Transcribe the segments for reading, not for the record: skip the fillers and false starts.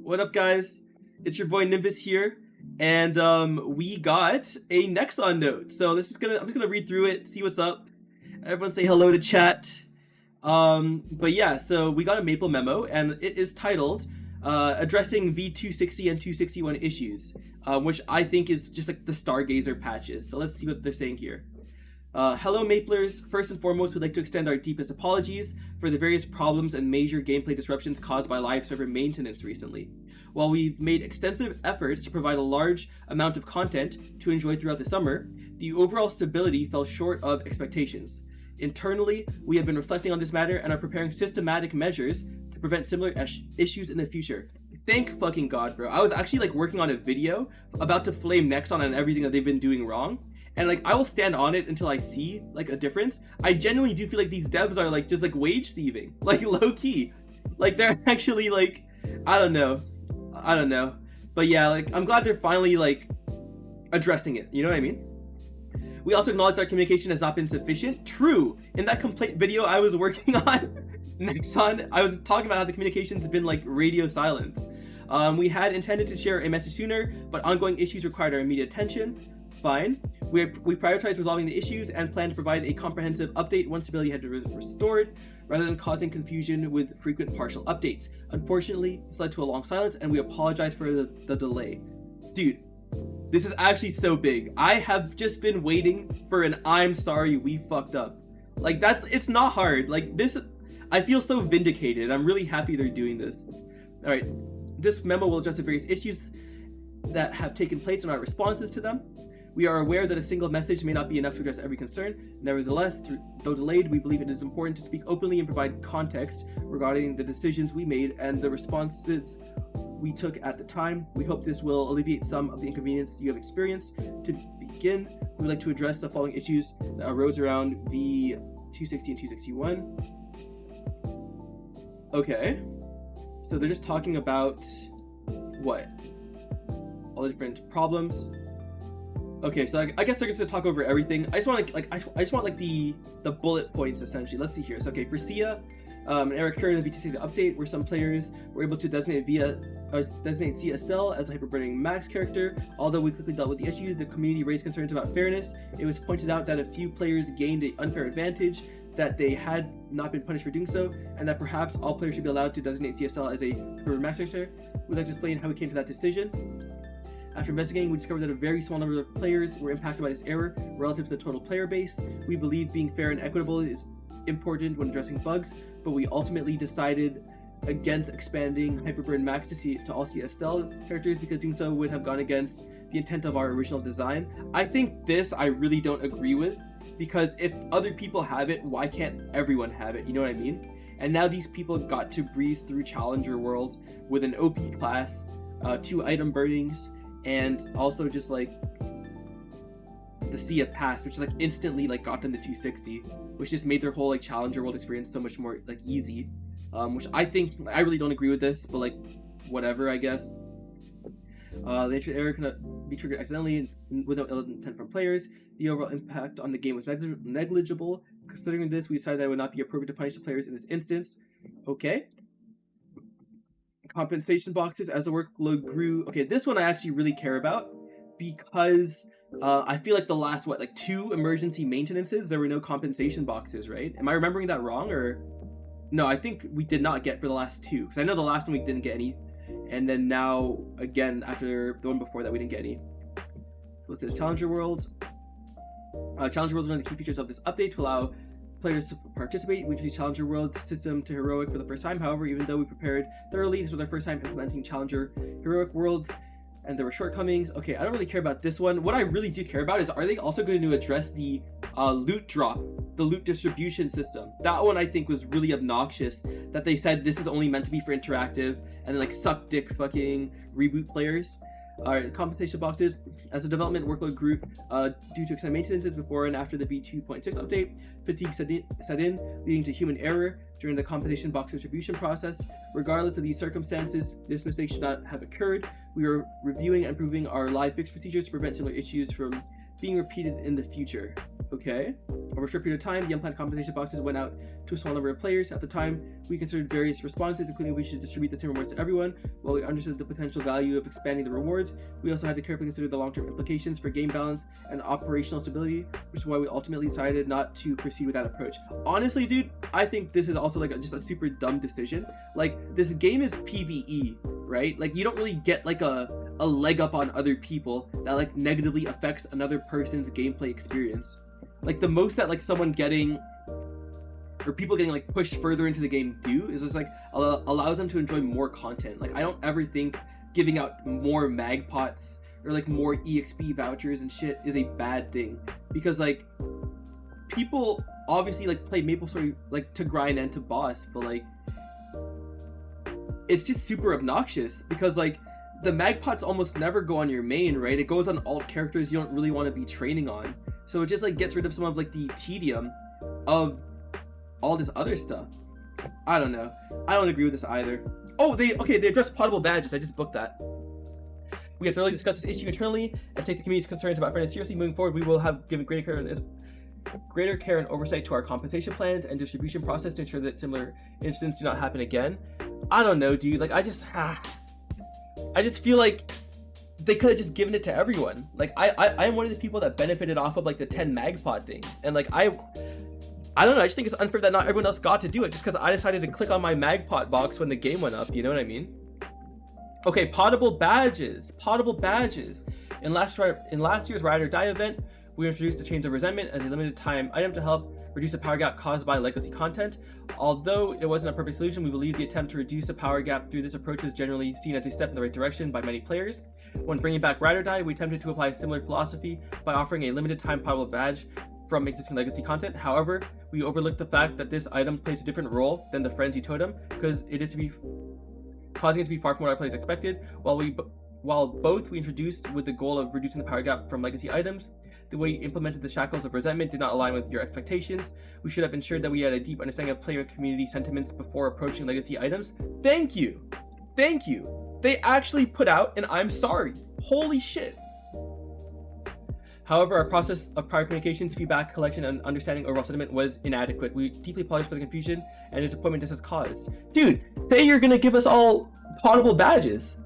What up, guys? It's your boy Nimbus here, and we got a Nexon note. So I'm just gonna read through it, see what's up. Everyone say hello to chat. But yeah, so we got a Maple memo, and it is titled addressing V260 and 261 issues, which I think is just like the Stargazer patches. So let's see what they're saying here. Hello Maplers, first and foremost we'd like to extend our deepest apologies for the various problems and major gameplay disruptions caused by live server maintenance recently. While we've made extensive efforts to provide a large amount of content to enjoy throughout the summer, the overall stability fell short of expectations. Internally, we have been reflecting on this matter and are preparing systematic measures to prevent similar issues in the future. Thank fucking God, bro. I was actually like working on a video about to flame Nexon on everything that they've been doing wrong. And like I will stand on it until I see like a difference. I genuinely do feel like these devs are like just like wage thieving, like low key. Like they're actually like, I don't know. But yeah, like I'm glad they're finally like addressing it. You know what I mean? We also acknowledge that our communication has not been sufficient. True. In that complaint video I was working on Nexon, I was talking about how the communications have been like radio silence. We had intended to share a message sooner, but ongoing issues required our immediate attention. Fine. We prioritized resolving the issues and plan to provide a comprehensive update once stability had been restored, rather than causing confusion with frequent partial updates. Unfortunately, this led to a long silence, and we apologize for the delay. Dude, this is actually so big. I have just been waiting for an I'm sorry we fucked up. Like it's not hard. Like this, I feel so vindicated. I'm really happy they're doing this. All right, this memo will address the various issues that have taken place and our responses to them. We are aware that a single message may not be enough to address every concern. Nevertheless, though delayed, we believe it is important to speak openly and provide context regarding the decisions we made and the responses we took at the time. We hope this will alleviate some of the inconvenience you have experienced. To begin, we would like to address the following issues that arose around V260 and 261. Okay, so they're just talking about what? All the different problems. Okay, so I guess they're just gonna talk over everything. I just want the bullet points essentially. Let's see here. So okay, for Sia, an error occurred in the V260 update where some players were able to designate Sia Estelle as a hyperburning max character. Although we quickly dealt with the issue, the community raised concerns about fairness. It was pointed out that a few players gained an unfair advantage, that they had not been punished for doing so, and that perhaps all players should be allowed to designate Sia Estelle as a hyperburning max character. We'd like to explain how we came to that decision. After investigating, we discovered that a very small number of players were impacted by this error relative to the total player base. We believe being fair and equitable is important when addressing bugs, but we ultimately decided against expanding Hyperburn Max to all Sia Estelle characters because doing so would have gone against the intent of our original design. I think this I really don't agree with, because if other people have it, why can't everyone have it? You know what I mean? And now these people got to breeze through Challenger World with an OP class, 2 item burnings, and also just like the Sia Pass, which is like instantly like got them to 260, which just made their whole like Challenger World experience so much more like easy. Which I think I really don't agree with this, but like whatever, I guess. The error cannot be triggered accidentally without ill intent from players. The overall impact on the game was negligible. Considering this, we decided that it would not be appropriate to punish the players in this instance. Okay. Compensation boxes as the workload grew. Okay, this one I actually really care about because I feel like the last, what, like 2 emergency maintenances, there were no compensation boxes, right? Am I remembering that wrong, or? No, I think we did not get for the last 2, because I know the last one we didn't get any, and then now, again, after the one before that, we didn't get any. What's this? Challenger World. Challenger World is one of the key features of this update to allow players to participate. We introduced Challenger World system to Heroic for the first time. However, even though we prepared thoroughly, this was our first time implementing Challenger Heroic Worlds, and there were shortcomings. Okay, I don't really care about this one. What I really do care about is, are they also going to address the loot drop, the loot distribution system? That one I think was really obnoxious, that they said this is only meant to be for interactive, and then like suck dick fucking reboot players. Alright, compensation boxes. As a development workload group, due to extended maintenances before and after the V2.6 update, fatigue set in, leading to human error during the compensation box distribution process. Regardless of these circumstances, this mistake should not have occurred. We are reviewing and improving our live fix procedures to prevent similar issues from being repeated in the future. Okay. Over a short period of time, the unplanned compensation boxes went out to a small number of players. At the time, we considered various responses, including we should distribute the same rewards to everyone. While we understood the potential value of expanding the rewards, we also had to carefully consider the long-term implications for game balance and operational stability, which is why we ultimately decided not to proceed with that approach. Honestly, dude, I think this is also like just a super dumb decision. Like, this game is PvE, right? Like, you don't really get like a leg up on other people that like negatively affects another person's gameplay experience. Like, the most that like someone getting or people getting like pushed further into the game do is just like allows them to enjoy more content. Like, I don't ever think giving out more mag pots or like more EXP vouchers and shit is a bad thing, because like people obviously like play MapleStory like to grind and to boss, but like it's just super obnoxious because like the mag pots almost never go on your main, right? It goes on alt characters you don't really want to be training on. So it just like gets rid of some of like the tedium of all this other stuff. I don't know. I don't agree with this either. Oh, they addressed potable badges. I just booked that. We have thoroughly discussed this issue internally and take the community's concerns about fairness seriously. Moving forward, we will have given greater care and oversight to our compensation plans and distribution process to ensure that similar incidents do not happen again. I don't know, dude. Like, I just feel like they could have just given it to everyone. Like, I'm one of the people that benefited off of like the 10 magpod thing, and like I don't know, I just think it's unfair that not everyone else got to do it just because I decided to click on my magpot box when the game went up, you know what I mean? Okay, potable badges. In last year's Ride or Die event, we introduced the Chains of Resentment as a limited time item to help reduce the power gap caused by legacy content. Although it wasn't a perfect solution, we believe the attempt to reduce the power gap through this approach was generally seen as a step in the right direction by many players. When bringing back Ride or Die, we attempted to apply a similar philosophy by offering a limited time potable badge from existing legacy content. However, we overlooked the fact that this item plays a different role than the Frenzy Totem, because it is causing it to be far from what our players expected. While both we introduced with the goal of reducing the power gap from legacy items, the way you implemented the Shackles of Resentment did not align with your expectations. We should have ensured that we had a deep understanding of player community sentiments before approaching legacy items. Thank you! They actually put out an I'm sorry. Holy shit. However, our process of prior communications, feedback collection, and understanding overall sentiment was inadequate. We deeply apologize for the confusion and disappointment this has caused. Dude, say you're gonna give us all potable badges.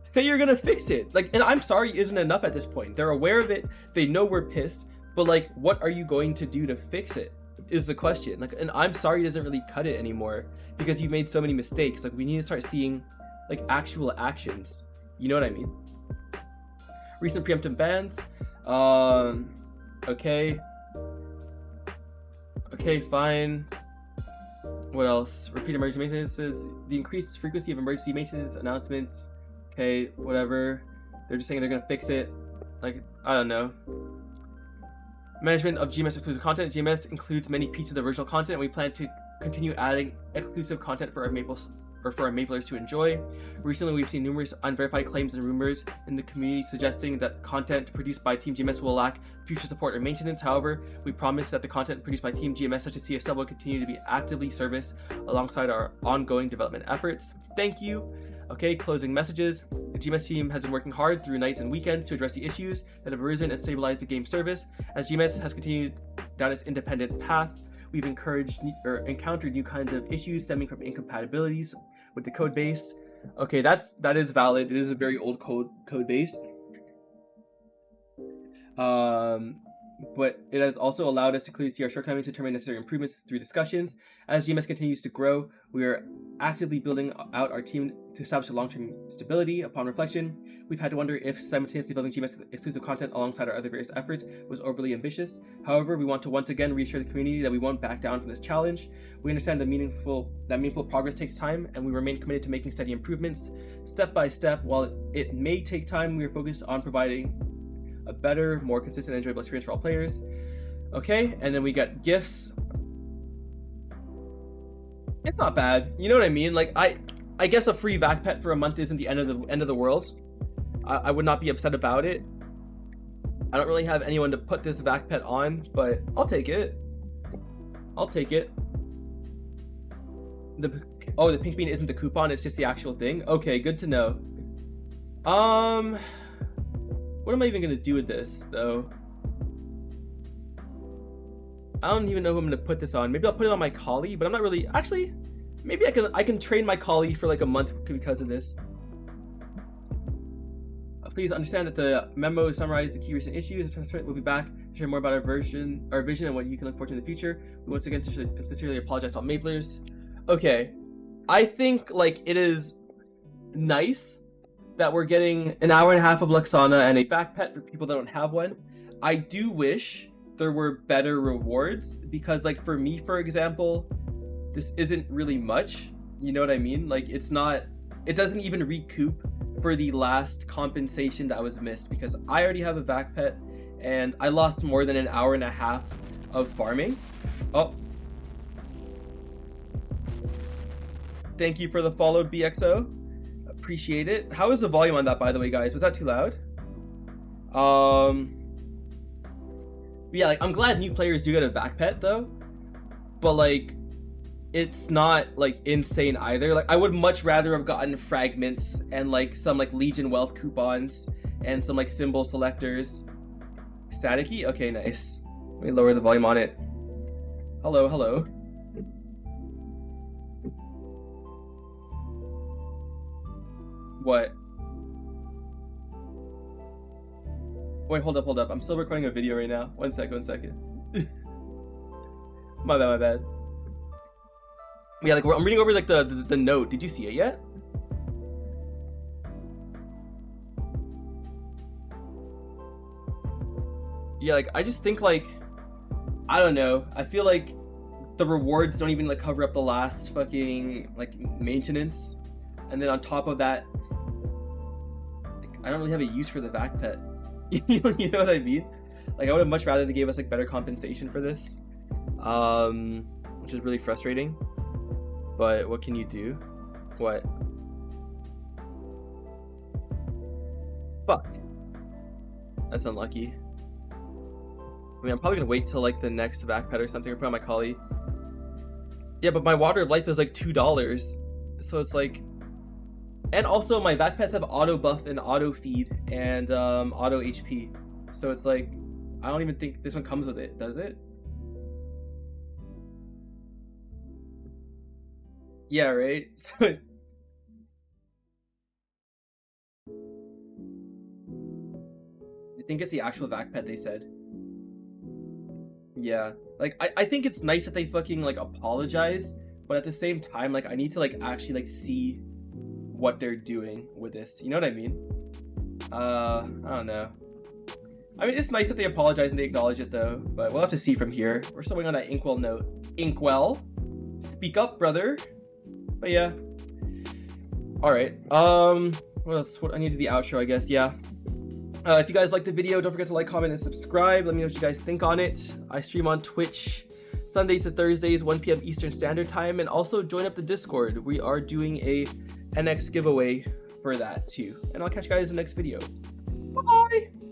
Say you're gonna fix it. Like, and I'm sorry isn't enough at this point. They're aware of it. They know we're pissed. But like, what are you going to do to fix it? Is the question. Like, and I'm sorry doesn't really cut it anymore because you've made so many mistakes. Like, we need to start seeing like actual actions. You know what I mean? Recent preemptive bans. Okay, fine. What else? Repeat emergency maintenances. The increased frequency of emergency maintenance announcements. Okay, whatever. They're just saying they're gonna fix it. Like, I don't know. Management of GMS exclusive content. GMS includes many pieces of original content, and we plan to continue adding exclusive content for our Maplers to enjoy. Recently, we've seen numerous unverified claims and rumors in the community suggesting that content produced by Team GMS will lack future support or maintenance. However, we promise that the content produced by Team GMS such as CSL will continue to be actively serviced alongside our ongoing development efforts. Thank you. Okay, closing messages. The GMS team has been working hard through nights and weekends to address the issues that have arisen and stabilize the game service. As GMS has continued down its independent path, we've encountered new kinds of issues stemming from incompatibilities with the code base. Okay, that is valid. It is a very old code base. But it has also allowed us to clearly see our shortcomings and determine necessary improvements through discussions. As GMS continues to grow, we are actively building out our team to establish a long-term stability. Upon reflection, we've had to wonder if simultaneously building GMS exclusive content alongside our other various efforts was overly ambitious. However, we want to once again reassure the community that we won't back down from this challenge. We understand that meaningful progress takes time, and we remain committed to making steady improvements step by step. While it may take time, we are focused on providing a better, more consistent, enjoyable experience for all players. Okay, and then we got gifts. It's not bad, you know what I mean? Like, I guess a free vac pet for a month isn't the end of the world. I would not be upset about it. I don't really have anyone to put this vac pet on, but I'll take it. The pink bean isn't the coupon, it's just the actual thing. Okay, good to know. What am I even gonna do with this, though? I don't even know who I'm gonna put this on. Maybe I'll put it on my collie, but I'm not really. Actually, maybe I can train my collie for like a month because of this. Please understand that the memo summarizes the key recent issues. We'll be back to share more about our vision and what you can look forward to in the future. We once again sincerely apologize to all Maplers. Okay, I think like it is nice that we're getting an hour and a half of Luxana and a back pet for people that don't have one. I do wish there were better rewards because like for me, for example, this isn't really much. You know what I mean? Like it doesn't even recoup for the last compensation that was missed because I already have a vac pet and I lost more than an hour and a half of farming. Oh. Thank you for the follow, BXO. Appreciate it. How is the volume on that, by the way, guys? Was that too loud? Yeah, like I'm glad new players do get a vac pet though, but like it's not like insane either. Like I would much rather have gotten fragments and like some like Legion wealth coupons and some like symbol selectors. Staticky? Okay, nice. Let me lower the volume on it. Hello, hello. What? Wait, hold up. I'm still recording a video right now. One second. My bad. Yeah, like I'm reading over like the note. Did you see it yet? Yeah, like I just think like I don't know. I feel like the rewards don't even like cover up the last fucking like maintenance, and then on top of that, like, I don't really have a use for the vac pet. You know what I mean? Like I would have much rather they gave us like better compensation for this, which is really frustrating. But what can you do? What? Fuck. That's unlucky. I mean, I'm probably gonna wait till like the next vac pet or something or put on my collie. Yeah, but my water of life is like $2. So it's like, and also my vac pets have auto buff and auto feed and auto HP. So it's like, I don't even think this one comes with it, does it? Yeah, right? So I think it's the actual vac pet they said. Yeah, like I think it's nice that they fucking like apologize, but at the same time, like I need to like actually like see what they're doing with this. You know what I mean? I don't know. I mean, it's nice that they apologize and they acknowledge it though, but we'll have to see from here. We're still waiting on that Inkwell note. Inkwell, speak up, brother. But yeah. All right. What else? What I need to do the outro, I guess. Yeah. If you guys liked the video, don't forget to like, comment, and subscribe. Let me know what you guys think on it. I stream on Twitch Sundays to Thursdays, 1 p.m. Eastern Standard Time, and also join up the Discord. We are doing a NX giveaway for that too. And I'll catch you guys in the next video. Bye!